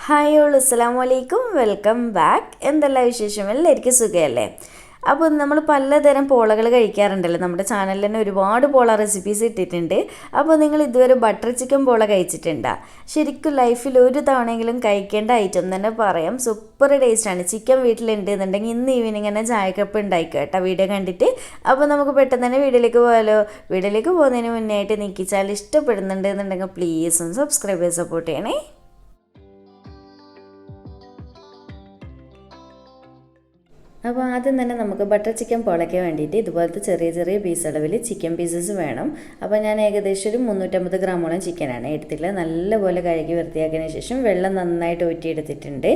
Hi all അസ്സലാമു അലൈക്കും, welcome back. എന്തെല്ലാം വിശേഷം? എല്ലാവർക്കും സുഖമല്ലേ? അപ്പോൾ നമ്മൾ പലതരം പോളകൾ കഴിക്കാറുണ്ടല്ലോ. നമ്മുടെ ചാനലിൽ തന്നെ ഒരുപാട് പോള റെസിപ്പീസ് ഇട്ടിട്ടുണ്ട്. അപ്പോൾ നിങ്ങൾ ഇതുവരെ ബട്ടർ ചിക്കൻ പോള കഴിച്ചിട്ടുണ്ടോ? ശരിക്കും ലൈഫിൽ ഒരു തവണയെങ്കിലും കഴിക്കേണ്ട ഐറ്റം തന്നെ പറയാം. സൂപ്പർ ടേസ്റ്റാണ്. ചിക്കൻ വീട്ടിലുണ്ട് എന്നുണ്ടെങ്കിൽ ഇന്ന് ഈവനിങ് തന്നെ ചായക്കപ്പ് ഉണ്ടായിക്കോ കേട്ടോ വീഡിയോ കണ്ടിട്ട്. അപ്പോൾ നമുക്ക് പെട്ടെന്ന് തന്നെ വീഡിയോയിലേക്ക് പോകാമല്ലോ. വീഡിയോയിലേക്ക് പോകുന്നതിന് മുന്നേ ആയിട്ട് നിങ്ങൾക്ക് ചാനൽ ഇഷ്ടപ്പെടുന്നുണ്ട് എന്നുണ്ടെങ്കിൽ പ്ലീസ് ഒന്ന് സബ്സ്ക്രൈബ് ചെയ്ത് സപ്പോർട്ട് ചെയ്യണേ. അപ്പോൾ ആദ്യം തന്നെ നമുക്ക് ബട്ടർ ചിക്കൻ പോളയ്ക്ക് വേണ്ടിയിട്ട് ഇതുപോലത്തെ ചെറിയ ചെറിയ പീസ് അളവിൽ ചിക്കൻ പീസസ് വേണം. അപ്പോൾ ഞാൻ ഏകദേശം ഒരു 350 ഗ്രാമോളം ചിക്കനാണ് എടുത്തിട്ടുള്ളത്. നല്ലപോലെ കഴുകി വൃത്തിയാക്കിയതിന് ശേഷം വെള്ളം നന്നായിട്ട് ഊറ്റിയെടുത്തിട്ടുണ്ട്.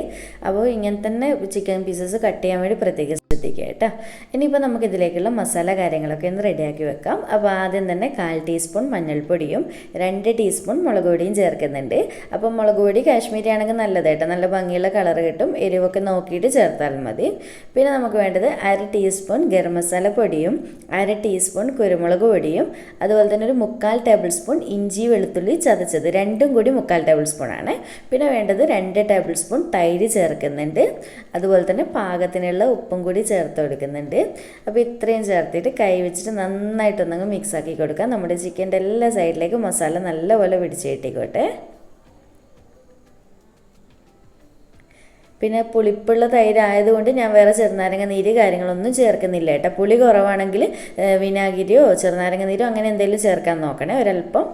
അപ്പോൾ ഇങ്ങനെ തന്നെ ചിക്കൻ പീസസ് കട്ട് ചെയ്യാൻ വേണ്ടി പ്രത്യേകം ശ്രദ്ധിക്കുക കേട്ടോ. ഇനിയിപ്പോൾ നമുക്കിതിലേക്കുള്ള മസാല കാര്യങ്ങളൊക്കെ ഒന്ന് റെഡിയാക്കി വെക്കാം. അപ്പോൾ ആദ്യം തന്നെ 1/4 ടീസ്പൂൺ മഞ്ഞൾപ്പൊടിയും 2 ടീസ്പൂൺ മുളക് പൊടിയും ചേർക്കുന്നുണ്ട്. അപ്പോൾ മുളക് പൊടി കാശ്മീരി ആണെങ്കിൽ നല്ലത് കേട്ടോ, നല്ല ഭംഗിയുള്ള കളർ കിട്ടും. എരിവൊക്കെ നോക്കിയിട്ട് ചേർത്താൽ മതി. പിന്നെ നമുക്ക് വേണ്ടത് 1/2 ടീസ്പൂൺ ഗരം മസാല പൊടിയും 1/2 ടീസ്പൂൺ കുരുമുളക് പൊടിയും അതുപോലെ തന്നെ ഒരു 3/4 ടേബിൾ സ്പൂൺ ഇഞ്ചി വെളുത്തുള്ളി ചതച്ചത്, രണ്ടും കൂടി 3/4 ടേബിൾ സ്പൂൺ ആണ്. പിന്നെ വേണ്ടത് 2 ടേബിൾ സ്പൂൺ തൈര് ചേർക്കുന്നുണ്ട്. അതുപോലെ തന്നെ പാകത്തിനുള്ള ഉപ്പും കൂടി ചേർത്ത് കൊടുക്കുന്നുണ്ട്. അപ്പോൾ ഇത്രയും ചേർത്തിട്ട് കൈ വെച്ചിട്ട് നന്നായിട്ടൊന്നങ്ങ് മിക്സ് ആക്കി കൊടുക്കാം. നമ്മുടെ ചിക്കൻ്റെ എല്ലാ സൈഡിലേക്കും മസാല നല്ലപോലെ പിടിച്ച് കിട്ടിക്കോട്ടെ. പിന്നെ പുളിപ്പുള്ള തൈര് ആയതുകൊണ്ട് ഞാൻ വേറെ ചെറുനാരങ്ങ നീര് കാര്യങ്ങളൊന്നും ചേർക്കുന്നില്ല കേട്ടോ. പുളി കുറവാണെങ്കിൽ വിനാഗിരിയോ ചെറുനാരങ്ങ നീരോ അങ്ങനെ എന്തെങ്കിലും ചേർക്കാൻ നോക്കണേ ഒരല്പം.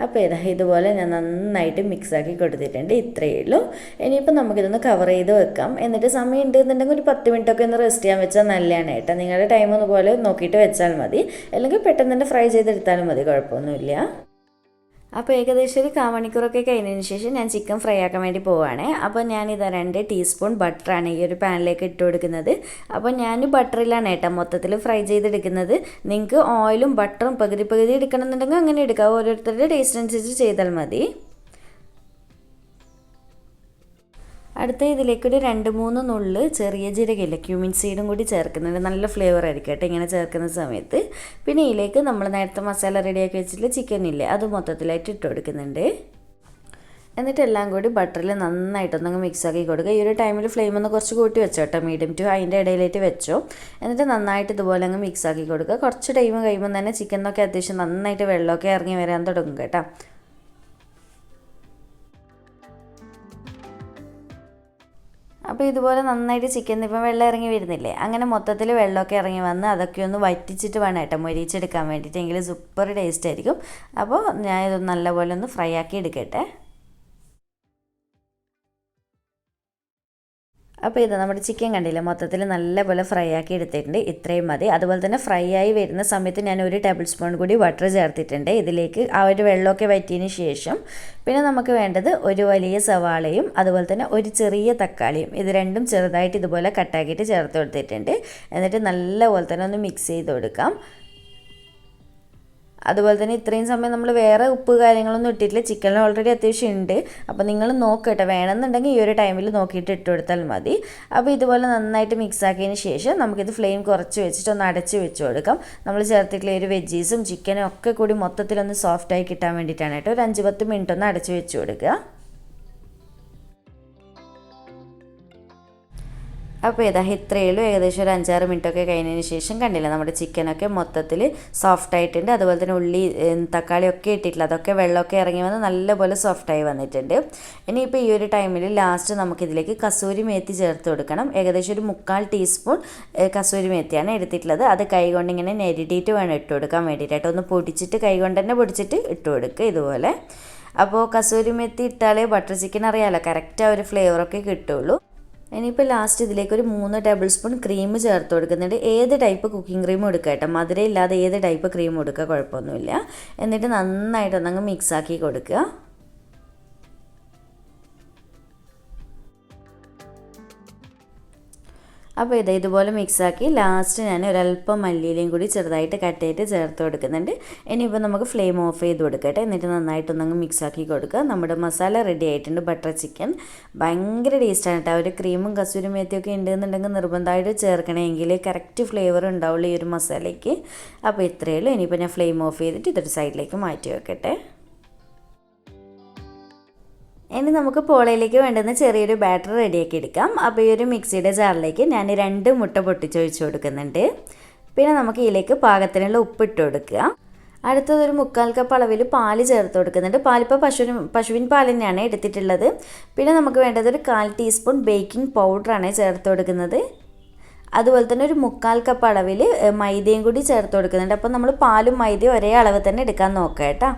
അപ്പോൾ ഇതുപോലെ ഞാൻ നന്നായിട്ട് മിക്സാക്കി കൊടുത്തിട്ടുണ്ട്. ഇത്രയേ ഉള്ളൂ. ഇനിയിപ്പോൾ നമുക്കിതൊന്ന് കവർ ചെയ്ത് വെക്കാം. എന്നിട്ട് സമയം ഉണ്ടെന്നുണ്ടെങ്കിൽ ഒരു 10 മിനിറ്റൊക്കെ ഒന്ന് റെസ്റ്റ് ചെയ്യാൻ വെച്ചാൽ നല്ലതാണ് കേട്ടോ. നിങ്ങളുടെ ടൈം ഒന്ന് പോലെ നോക്കിയിട്ട് വെച്ചാൽ മതി, അല്ലെങ്കിൽ പെട്ടെന്ന് തന്നെ ഫ്രൈ ചെയ്തെടുത്താലും മതി, കുഴപ്പമൊന്നുമില്ല. അപ്പോൾ ഏകദേശം ഒരു 1/4 മണിക്കൂറൊക്കെ കഴിഞ്ഞതിന് ശേഷം ഞാൻ ചിക്കൻ ഫ്രൈ ആക്കാൻ വേണ്ടി പോവുകയാണ്. അപ്പോൾ ഞാനിത് 2 ടീസ്പൂൺ ബട്ടറാണ് ഈ ഒരു പാനിലേക്ക് ഇട്ട് കൊടുക്കുന്നത്. അപ്പോൾ ഞാൻ ബട്ടറിലാണ് കേട്ടോ മൊത്തത്തിൽ ഫ്രൈ ചെയ്തെടുക്കുന്നത്. നിങ്ങൾക്ക് ഓയിലും ബട്ടറും പകുതി പകുതി എടുക്കണമെന്നുണ്ടെങ്കിൽ അങ്ങനെ എടുക്കാം. ഓരോരുത്തരുടെ ടേസ്റ്റ് അനുസരിച്ച് ചെയ്താൽ മതി. അടുത്ത ഇതിലേക്കൊരു 2-3 നുള്ള് ചെറിയ ജീരകമില്ല, ക്യൂമിൻ സീഡും കൂടി ചേർക്കുന്നുണ്ട്. നല്ല ഫ്ലേവർ ആയിരിക്കും കേട്ടോ ഇങ്ങനെ ചേർക്കുന്ന സമയത്ത്. പിന്നെ ഇതിലേക്ക് നമ്മൾ നേരത്തെ മസാല റെഡിയാക്കി വെച്ചിട്ടുള്ള ചിക്കൻ ഇല്ലേ, അത് മൊത്തത്തിലായിട്ട് ഇട്ട് കൊടുക്കുന്നുണ്ട്. എന്നിട്ട് എല്ലാം കൂടി ബട്ടറിൽ നന്നായിട്ടൊന്നങ്ങ് മിക്സ് ആക്കി കൊടുക്കുക. ഈ ഒരു ടൈമിൽ ഫ്ലെയിം ഒന്ന് കുറച്ച് കൂട്ടി വെച്ചോ കേട്ടോ, മീഡിയം ടു ഹൈൻ്റെ ഇടയിലായിട്ട് വെച്ചോ. എന്നിട്ട് നന്നായിട്ട് ഇതുപോലെ അങ്ങ് മിക്സ് ആക്കി കൊടുക്കുക. കുറച്ച് ടൈം കഴിയുമ്പോൾ തന്നെ ചിക്കനൊക്കെ അത്യാവശ്യം നന്നായിട്ട് വെള്ളമൊക്കെ ഇറങ്ങി വരാൻ തുടങ്ങും കേട്ടോ. അപ്പോൾ ഇതുപോലെ നന്നായിട്ട് ചിക്കൻ ഇപ്പം വെള്ളം ഇറങ്ങി വരുന്നില്ലേ, അങ്ങനെ മൊത്തത്തിൽ വെള്ളമൊക്കെ ഇറങ്ങി വന്ന് അതൊക്കെ ഒന്ന് വറ്റിച്ചിട്ട് വേണം കേട്ടോ മൊരിച്ചെടുക്കാൻ വേണ്ടിയിട്ട്, എങ്കിൽ സൂപ്പർ ടേസ്റ്റ് ആയിരിക്കും. അപ്പോൾ ഞാൻ ഇതൊന്ന് നല്ലപോലെ ഒന്ന് ഫ്രൈ ആക്കി എടുക്കട്ടെ. അപ്പോൾ ഇത് നമ്മുടെ ചിക്കൻ കണ്ടില്ല മൊത്തത്തിൽ നല്ലപോലെ ഫ്രൈ ആക്കി എടുത്തിട്ടുണ്ട്. ഇത്രയും മതി. അതുപോലെ തന്നെ ഫ്രൈ ആയി വരുന്ന സമയത്ത് ഞാൻ 1 ടേബിൾ സ്പൂൺ കൂടി ബട്ടർ ചേർത്തിട്ടുണ്ട് ഇതിലേക്ക്, ആ ഒരു വെള്ളമൊക്കെ വറ്റിയതിന് ശേഷം. പിന്നെ നമുക്ക് വേണ്ടത് ഒരു വലിയ സവാളയും അതുപോലെ തന്നെ ഒരു ചെറിയ തക്കാളിയും, ഇത് രണ്ടും ചെറുതായിട്ട് ഇതുപോലെ കട്ടാക്കിയിട്ട് ചേർത്ത് കൊടുത്തിട്ടുണ്ട്. എന്നിട്ട് നല്ലപോലെ തന്നെ ഒന്ന് മിക്സ് ചെയ്ത് കൊടുക്കാം. അതുപോലെ തന്നെ ഇത്രയും സമയം നമ്മൾ വേറെ ഉപ്പ് കാര്യങ്ങളൊന്നും ഇട്ടിട്ടില്ല, ചിക്കനിൽ ഓൾറെഡി അത്യാവശ്യം ഉണ്ട്. അപ്പോൾ നിങ്ങൾ നോക്കട്ടെ, വേണമെന്നുണ്ടെങ്കിൽ ഈ ഒരു ടൈമിൽ നോക്കിയിട്ട് ഇട്ട് കൊടുത്താൽ മതി. അപ്പോൾ ഇതുപോലെ നന്നായിട്ട് മിക്സ് ആക്കിയതിന് ശേഷം നമുക്കിത് ഫ്ലെയിം കുറച്ച് വെച്ചിട്ട് ഒന്ന് അടച്ച് വെച്ച് കൊടുക്കാം. നമ്മൾ ചേർത്തിട്ടുള്ള ഒരു വെജീസും ചിക്കനും ഒക്കെ കൂടി മൊത്തത്തിലൊന്ന് സോഫ്റ്റായി കിട്ടാൻ വേണ്ടിയിട്ടാണ് കേട്ടോ. ഒരു 5-10 മിനിറ്റ് ഒന്ന് അടച്ച് വെച്ച് കൊടുക്കുക. അപ്പോൾ ഇത്രയേ ഉള്ളൂ. ഏകദേശം ഒരു 5-6 മിനിറ്റൊക്കെ കഴിഞ്ഞതിന് ശേഷം കണ്ടില്ല നമ്മുടെ ചിക്കനൊക്കെ മൊത്തത്തിൽ സോഫ്റ്റ് ആയിട്ടുണ്ട്. അതുപോലെ തന്നെ ഉള്ളി തക്കാളിയൊക്കെ ഇട്ടിട്ടില്ല, അതൊക്കെ വെള്ളമൊക്കെ ഇറങ്ങി വന്ന് നല്ലപോലെ സോഫ്റ്റായി വന്നിട്ടുണ്ട്. ഇനിയിപ്പോൾ ഈ ഒരു ടൈമിൽ ലാസ്റ്റ് നമുക്കിതിലേക്ക് കസൂരി മേത്തി ചേർത്ത് കൊടുക്കണം. ഏകദേശം ഒരു 3/4 ടീസ്പൂൺ കസൂരി മേത്തിയാണ് എടുത്തിട്ടുള്ളത്. അത് കൈകൊണ്ട് ഇങ്ങനെ ഞെരിട്ടിയിട്ട് വേണം ഇട്ട് കൊടുക്കാൻ വേണ്ടിയിട്ട്. ഒന്ന് പൊടിച്ചിട്ട് കൈകൊണ്ട് തന്നെ പൊടിച്ചിട്ട് ഇട്ട് കൊടുക്കുക ഇതുപോലെ. അപ്പോൾ കസൂരി മേത്തി ഇട്ടാലേ ബട്ടർ ചിക്കൻ അറിയാമല്ലോ കറക്റ്റ് ആ ഒരു ഫ്ലേവറൊക്കെ കിട്ടുള്ളൂ. ഇനിയിപ്പോൾ ലാസ്റ്റ് ഇതിലേക്ക് ഒരു 3 ടേബിൾ സ്പൂൺ ക്രീം ചേർത്ത് കൊടുക്കുന്നുണ്ട്. ഏത് ടൈപ്പ് കുക്കിംഗ് ക്രീമും എടുക്കുക കേട്ടോ, മധുരം ഇല്ലാതെ ഏത് ടൈപ്പ് ക്രീം എടുക്കുക, കുഴപ്പമൊന്നുമില്ല. എന്നിട്ട് നന്നായിട്ടൊന്നങ്ങ് മിക്സാക്കി കൊടുക്കുക. അപ്പോൾ ഇതുപോലെ മിക്സാക്കി ലാസ്റ്റ് ഞാൻ ഒരല്പം മല്ലിയിലയും കൂടി ചെറുതായിട്ട് കട്ട് ചെയ്തിട്ട് ചേർത്ത് കൊടുക്കുന്നുണ്ട്. ഇനിയിപ്പോൾ നമുക്ക് ഫ്ലെയിം ഓഫ് ചെയ്ത് കൊടുക്കട്ടെ. എന്നിട്ട് നന്നായിട്ടൊന്നങ്ങ് മിക്സാക്കി കൊടുക്കുക. നമ്മുടെ മസാല റെഡി ആയിട്ടുണ്ട്. ബട്ടർ ചിക്കൻ ഭയങ്കര ടേസ്റ്റാണ് കേട്ടോ. ഒരു ക്രീമും കസൂരി മേത്തിയൊക്കെ ഉണ്ടെന്നുണ്ടെങ്കിൽ നിർബന്ധമായിട്ട് ചേർക്കണമെങ്കിൽ കറക്റ്റ് ഫ്ലേവർ ഉണ്ടാവുള്ളൂ ഈ ഒരു മസാലയ്ക്ക്. അപ്പോൾ ഇത്രയേ ഉള്ളൂ. ഇനിയിപ്പോൾ ഞാൻ ഫ്ലെയിം ഓഫ് ചെയ്തിട്ട് ഇതൊരു സൈഡിലേക്ക് മാറ്റി വെക്കട്ടെ. ഇനി നമുക്ക് പോളയിലേക്ക് വേണ്ടുന്ന ചെറിയൊരു ബാറ്റർ റെഡിയാക്കി എടുക്കാം. അപ്പോൾ ഈ ഒരു മിക്സിയുടെ ജാറിലേക്ക് ഞാൻ 2 മുട്ട പൊട്ടിച്ചൊഴിച്ച് കൊടുക്കുന്നുണ്ട്. പിന്നെ നമുക്ക് ഇതിലേക്ക് പാകത്തിനുള്ള ഉപ്പിട്ട് കൊടുക്കുക. അടുത്തതൊരു 1/4 കപ്പ് അളവിൽ പാല് ചേർത്ത് കൊടുക്കുന്നുണ്ട്. പാലിപ്പോൾ പശുവിൻ പാൽ തന്നെയാണ് എടുത്തിട്ടുള്ളത്. പിന്നെ നമുക്ക് വേണ്ടത് ഒരു 1/4 ടീസ്പൂൺ ബേക്കിംഗ് പൗഡറാണ് ചേർത്ത് കൊടുക്കുന്നത്. അതുപോലെ തന്നെ ഒരു 1/4 കപ്പ് അളവിൽ മൈദയും കൂടി ചേർത്ത് കൊടുക്കുന്നുണ്ട്. അപ്പോൾ നമ്മൾ പാലും മൈദയും ഒരേ അളവ് തന്നെ എടുക്കാൻ നോക്കാം കേട്ടോ.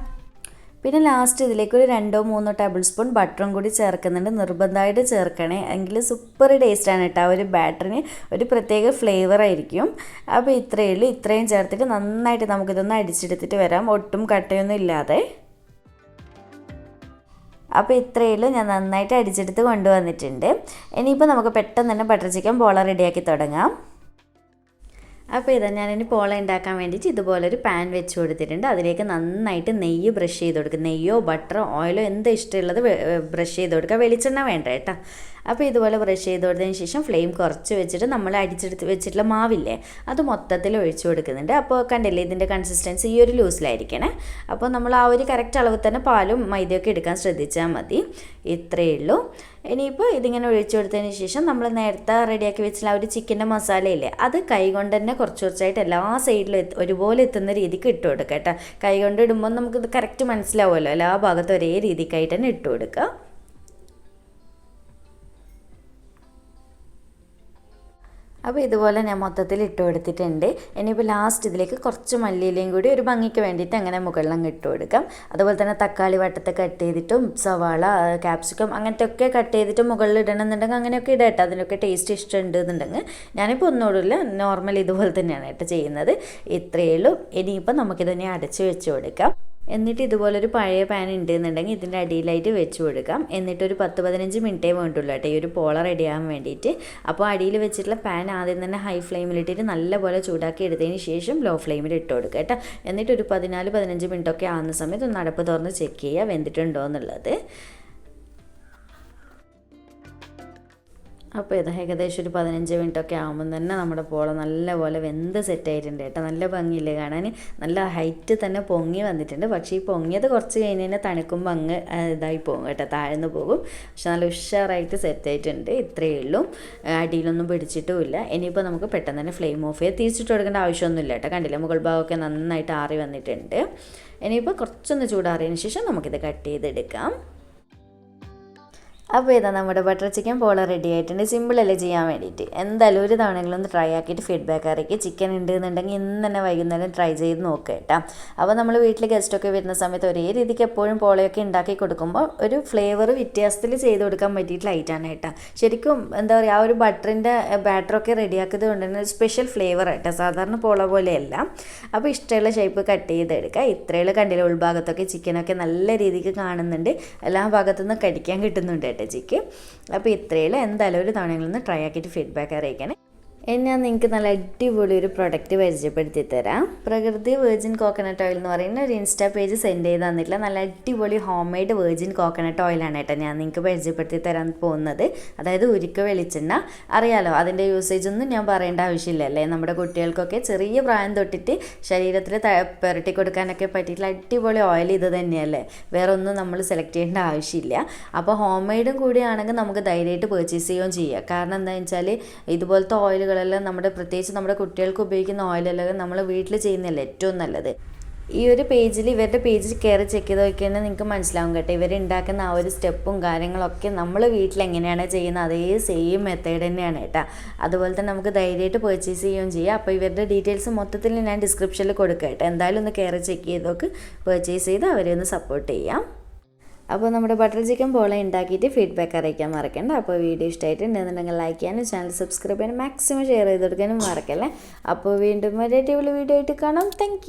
പിന്നെ ലാസ്റ്റ് ഇതിലേക്ക് ഒരു 2-3 ടേബിൾ സ്പൂൺ ബട്ടറും കൂടി ചേർക്കുന്നുണ്ട്. നിർബന്ധമായിട്ട് ചേർക്കണേ, എങ്കിൽ സൂപ്പർ ടേസ്റ്റാണ് കേട്ടോ. ഒരു ബാറ്ററിന് ഒരു പ്രത്യേക ഫ്ലേവർ ആയിരിക്കും. അപ്പോൾ ഇത്രയേ ഉള്ളൂ. ഇത്രയും ചേർത്തിട്ട് നന്നായിട്ട് നമുക്കിതൊന്ന് അടിച്ചെടുത്തിട്ട് വരാം, ഒട്ടും കട്ടയൊന്നും ഇല്ലാതെ. അപ്പോൾ ഇത്രയേ ഉള്ളൂ. ഞാൻ നന്നായിട്ട് അടിച്ചെടുത്ത് കൊണ്ടുവന്നിട്ടുണ്ട്. ഇനിയിപ്പോൾ നമുക്ക് പെട്ടെന്ന് തന്നെ ബട്ടർ ചിക്കൻ പോള റെഡിയാക്കി തുടങ്ങാം. അപ്പോൾ ഇതാ ഞാനിനി പോള ഉണ്ടാക്കാൻ വേണ്ടിയിട്ട് ഇതുപോലൊരു പാൻ വെച്ച് കൊടുത്തിട്ടുണ്ട്. അതിലേക്ക് നന്നായിട്ട് നെയ്യ് ബ്രഷ് ചെയ്ത് കൊടുക്കുക. നെയ്യോ ബട്ടറോ ഓയിലോ എന്ത് ഇഷ്ടമുള്ളത് ബ്രഷ് ചെയ്ത് കൊടുക്കുക. വെളിച്ചെണ്ണ വേണ്ട കേട്ടോ. അപ്പോൾ ഇതുപോലെ ബ്രഷ് ചെയ്ത് കൊടുത്തതിന് ശേഷം ഫ്ലെയിം കുറച്ച് വെച്ചിട്ട് നമ്മൾ അടിച്ചെടുത്ത് വെച്ചിട്ടുള്ള മാവില്ലേ അത് മൊത്തത്തിൽ ഒഴിച്ചു കൊടുക്കുന്നുണ്ട്. അപ്പോൾ കണ്ടില്ലേ, ഇതിൻ്റെ കൺസിസ്റ്റൻസി ഈ ഒരു ലൂസിലായിരിക്കണേ. അപ്പോൾ നമ്മൾ ആ ഒരു കറക്റ്റ് അളവ് തന്നെ പാലും മൈദയൊക്കെ എടുക്കാൻ ശ്രദ്ധിച്ചാൽ മതി. ഇത്രയേ ഉള്ളൂ. ഇനിയിപ്പോൾ ഇതിങ്ങനെ ഒഴിച്ചു കൊടുത്തതിന് ശേഷം നമ്മൾ നേരത്തെ റെഡിയാക്കി വെച്ചിട്ടുള്ള ആ ഒരു ചിക്കൻ്റെ മസാലയില്ലേ അത് കൈ കൊണ്ട് തന്നെ കുറച്ച് കുറച്ചായിട്ട് എല്ലാ സൈഡിലും ഒരുപോലെ എത്തുന്ന രീതിക്ക് ഇട്ട് കൊടുക്കുക കേട്ടോ. കൈ കൊണ്ട് ഇടുമ്പോൾ നമുക്കിത് കറക്റ്റ് മനസ്സിലാവുമല്ലോ. എല്ലാ ഭാഗത്തും ഒരേ രീതിക്കായിട്ട് തന്നെ ഇട്ട് കൊടുക്കുക. അപ്പോൾ ഇതുപോലെ ഞാൻ മൊത്തത്തിൽ ഇട്ട് കൊടുത്തിട്ടുണ്ട്. ഇനിയിപ്പോൾ ലാസ്റ്റ് ഇതിലേക്ക് കുറച്ച് മല്ലിയിലയും കൂടി ഒരു ഭംഗിക്ക് വേണ്ടിയിട്ട് അങ്ങനെ മുകളിലങ്ങ് ഇട്ട് കൊടുക്കാം. അതുപോലെ തന്നെ തക്കാളി വട്ടത്തെ കട്ട് ചെയ്തിട്ടും സവാള, ക്യാപ്സിക്കം അങ്ങനത്തെ ഒക്കെ കട്ട് ചെയ്തിട്ട് മുകളിൽ ഇടണമെന്നുണ്ടെങ്കിൽ അങ്ങനെയൊക്കെ ഇടാം കേട്ടോ. അതിനൊക്കെ ടേസ്റ്റ് ഇഷ്ടമുണ്ട് എന്നുണ്ടെങ്കിൽ. ഞാനിപ്പോൾ ഒന്നുകൂടില്ല, നോർമൽ ഇതുപോലെ തന്നെയാണ് കേട്ടോ ചെയ്യുന്നത്. ഇത്രയേ ഉള്ളൂ. ഇനിയിപ്പോൾ നമുക്കിതിനെ അടച്ച് വെച്ച് കൊടുക്കാം. എന്നിട്ട് ഇതുപോലൊരു പഴയ പാൻ ഉണ്ടെന്നുണ്ടെങ്കിൽ ഇതിൻ്റെ അടിയിലായിട്ട് വെച്ച് കൊടുക്കാം. എന്നിട്ടൊരു 10-15 മിനിറ്റേ വേണ്ടുള്ളൂ കേട്ടോ ഈ ഒരു പോള റെഡിയാകാൻ വേണ്ടിയിട്ട്. അപ്പോൾ അടിയിൽ വെച്ചിട്ടുള്ള പാൻ ആദ്യം തന്നെ ഹൈ ഫ്ലെയിമിലിട്ടിട്ട് നല്ലപോലെ ചൂടാക്കി എടുത്തതിന് ശേഷം ലോ ഫ്ലെയിമിൽ ഇട്ട് കൊടുക്കുക കേട്ടോ. എന്നിട്ടൊരു 14-15 മിനിറ്റൊക്കെ ആകുന്ന സമയത്ത് ഒന്ന് അടപ്പ് തുറന്ന് ചെക്ക് ചെയ്യുക വെന്തിട്ടുണ്ടോ എന്നുള്ളത്. അപ്പോൾ ഇത് ഏകദേശം ഒരു 15 മിനിറ്റൊക്കെ ആകുമ്പം തന്നെ നമ്മുടെ പോള നല്ലപോലെ വെന്ത് സെറ്റായിട്ടുണ്ട് കേട്ടോ. നല്ല ഭംഗിയില്ലേ കാണാൻ, നല്ല ഹൈറ്റ് തന്നെ പൊങ്ങി വന്നിട്ടുണ്ട്. പക്ഷേ ഈ പൊങ്ങിയത് കുറച്ച് കഴിഞ്ഞ് കഴിഞ്ഞാൽ തണുക്കുമ്പോൾ അങ്ങ് ഇതായി പോകും കേട്ടോ, താഴ്ന്നു പോകും. പക്ഷെ നല്ല ഉഷാറായിട്ട് സെറ്റായിട്ടുണ്ട്. ഇത്രയേ ഉള്ളൂ. അടിയിലൊന്നും പിടിച്ചിട്ടുമില്ല. ഇനിയിപ്പോൾ നമുക്ക് പെട്ടെന്ന് തന്നെ ഫ്ലെയിം ഓഫ് ചെയ്ത് തിരിച്ചിട്ട് കൊടുക്കേണ്ട ആവശ്യമൊന്നുമില്ല കേട്ടോ. കണ്ടില്ലേ, മുകൾ ഭാഗമൊക്കെ നന്നായിട്ട് ആറി വന്നിട്ടുണ്ട്. ഇനിയിപ്പോൾ കുറച്ചൊന്ന് ചൂടാറിയതിന് ശേഷം നമുക്കിത് കട്ട് ചെയ്തെടുക്കാം. അപ്പോൾ ഇതാ നമ്മുടെ ബട്ടർ ചിക്കൻ പോള റെഡി ആയിട്ടുണ്ട്. സിമ്പിളല്ലേ ചെയ്യാൻ വേണ്ടിയിട്ട്. എന്തായാലും ഒരു തവണയെങ്കിലും ഒന്ന് ട്രൈ ആക്കിയിട്ട് ഫീഡ്ബാക്ക് അറിയിക്കുക. ചിക്കൻ ഉണ്ട് എന്നുണ്ടെങ്കിൽ ഇന്ന് തന്നെ വൈകുന്നേരം ട്രൈ ചെയ്ത് നോക്കുക കേട്ടോ. അപ്പോൾ നമ്മൾ വീട്ടിൽ ഗസ്റ്റൊക്കെ വരുന്ന സമയത്ത് ഒരേ രീതിക്ക് എപ്പോഴും പോളയൊക്കെ ഉണ്ടാക്കി കൊടുക്കുമ്പോൾ ഒരു ഫ്ലേവർ വ്യത്യാസത്തിൽ ചെയ്ത് കൊടുക്കാൻ പറ്റിയിട്ട് ലൈറ്റാണ് കേട്ടോ. ശരിക്കും എന്താ പറയുക, ആ ഒരു ബട്ടറിൻ്റെ ബാറ്ററൊക്കെ റെഡിയാക്കുന്നത് കൊണ്ട് തന്നെ ഒരു സ്പെഷ്യൽ ഫ്ലേവർ കേട്ടോ, സാധാരണ പോള പോലെയല്ല. അപ്പോൾ ഇഷ്ടമുള്ള ഷേപ്പ് കട്ട് ചെയ്തെടുക്കുക. ഇത്രയുള്ള കണ്ടില്ല, ഉൾഭാഗത്തൊക്കെ ചിക്കനൊക്കെ നല്ല രീതിക്ക് കാണുന്നുണ്ട്. എല്ലാ ഭാഗത്തുനിന്നും കടിക്കാൻ കിട്ടുന്നുണ്ട് ചിക്ക്. അപ്പോൾ ഇത്രയുള്ള എന്തായാലും ഒരു തവണകളൊന്ന് ട്രൈ ആക്കിയിട്ട് ഫീഡ്ബാക്ക് അറിയിക്കണേ. ഞാൻ നിങ്ങൾക്ക് നല്ല അടിപൊളി ഒരു പ്രൊഡക്റ്റ് പരിചയപ്പെടുത്തി തരാം. പ്രകൃതി വെർജിൻ കോക്കനട്ട് ഓയിൽ എന്ന് പറയുന്ന ഒരു ഇൻസ്റ്റാ പേജ് സെൻഡ് ചെയ്ത് തന്നിട്ടുള്ള നല്ല അടിപൊളി ഹോം മെയ്ഡ് വെർജിൻ കോക്കനട്ട് ഓയിലാണ് കേട്ടോ ഞാൻ നിങ്ങൾക്ക് പരിചയപ്പെടുത്തി തരാൻ പോകുന്നത്. അതായത് ഉരുക്ക വെളിച്ചെണ്ണ അറിയാലോ, അതിൻ്റെ യൂസേജ് ഒന്നും ഞാൻ പറയേണ്ട ആവശ്യമില്ലല്ലേ. നമ്മുടെ കുട്ടികൾക്കൊക്കെ ചെറിയ പ്രായം തൊട്ടിട്ട് ശരീരത്തിൽ പുരട്ടി കൊടുക്കാനൊക്കെ പറ്റിയിട്ടുള്ള അടിപൊളി ഓയിൽ ഇത് തന്നെയല്ലേ. വേറെ ഒന്നും നമ്മൾ സെലക്ട് ചെയ്യേണ്ട ആവശ്യമില്ല. അപ്പോൾ ഹോം മെയ്ഡും കൂടിയാണെങ്കിൽ നമുക്ക് ധൈര്യമായിട്ട് പർച്ചേസ് ചെയ്യുകയും ചെയ്യാം. കാരണം എന്താണെന്ന് വെച്ചാൽ ഇതുപോലത്തെ ഓയിലുകൾ പ്രത്യേകിച്ച് നമ്മുടെ കുട്ടികൾക്ക് ഉപയോഗിക്കുന്ന ഓയിലെല്ലാം നമ്മൾ വീട്ടിൽ ചെയ്യുന്നതല്ലേ ഏറ്റവും നല്ലത്. ഈ ഒരു പേജിൽ ഇവരുടെ പേജിൽ കയറി ചെക്ക് ചെയ്ത് നോക്കിയാൽ നിങ്ങൾക്ക് മനസ്സിലാവും കേട്ടോ. ഇവരുണ്ടാക്കുന്ന ആ ഒരു സ്റ്റെപ്പും കാര്യങ്ങളൊക്കെ നമ്മൾ വീട്ടിൽ എങ്ങനെയാണ് ചെയ്യുന്നത് അതേ സെയിം മെത്തേഡ് തന്നെയാണ് കേട്ടോ. അതുപോലെ തന്നെ നമുക്ക് ധൈര്യമായിട്ട് പർച്ചേസ് ചെയ്യുകയും ചെയ്യാം. അപ്പോൾ ഇവരുടെ ഡീറ്റെയിൽസ് മൊത്തത്തിൽ ഞാൻ ഡിസ്ക്രിപ്ഷനിൽ കൊടുക്കാം കേട്ടോ. എന്തായാലും ഒന്ന് കയറി ചെക്ക് ചെയ്ത് നോക്ക്, പർച്ചേസ് ചെയ്ത് അവരെ ഒന്ന് സപ്പോർട്ട് ചെയ്യാം. അപ്പോൾ നമ്മുടെ ബട്ടർ ചിക്കൻ പോള ഉണ്ടാക്കിയിട്ട് ഫീഡ്ബാക്ക് അറിയിക്കാൻ മറക്കണ്ട. അപ്പോൾ വീഡിയോ ഇഷ്ടമായിട്ടുണ്ടെന്നുണ്ടെങ്കിൽ ലൈക്ക് ചെയ്യാനും ചാനൽ സബ്സ്ക്രൈബ് ചെയ്യാനും മാക്സിമം ഷെയർ ചെയ്ത് കൊടുക്കാനും മറക്കല്ലേ. അപ്പോൾ വീണ്ടും ഒരു അടിപൊളി വീഡിയോ ആയിട്ട് കാണാം. താങ്ക്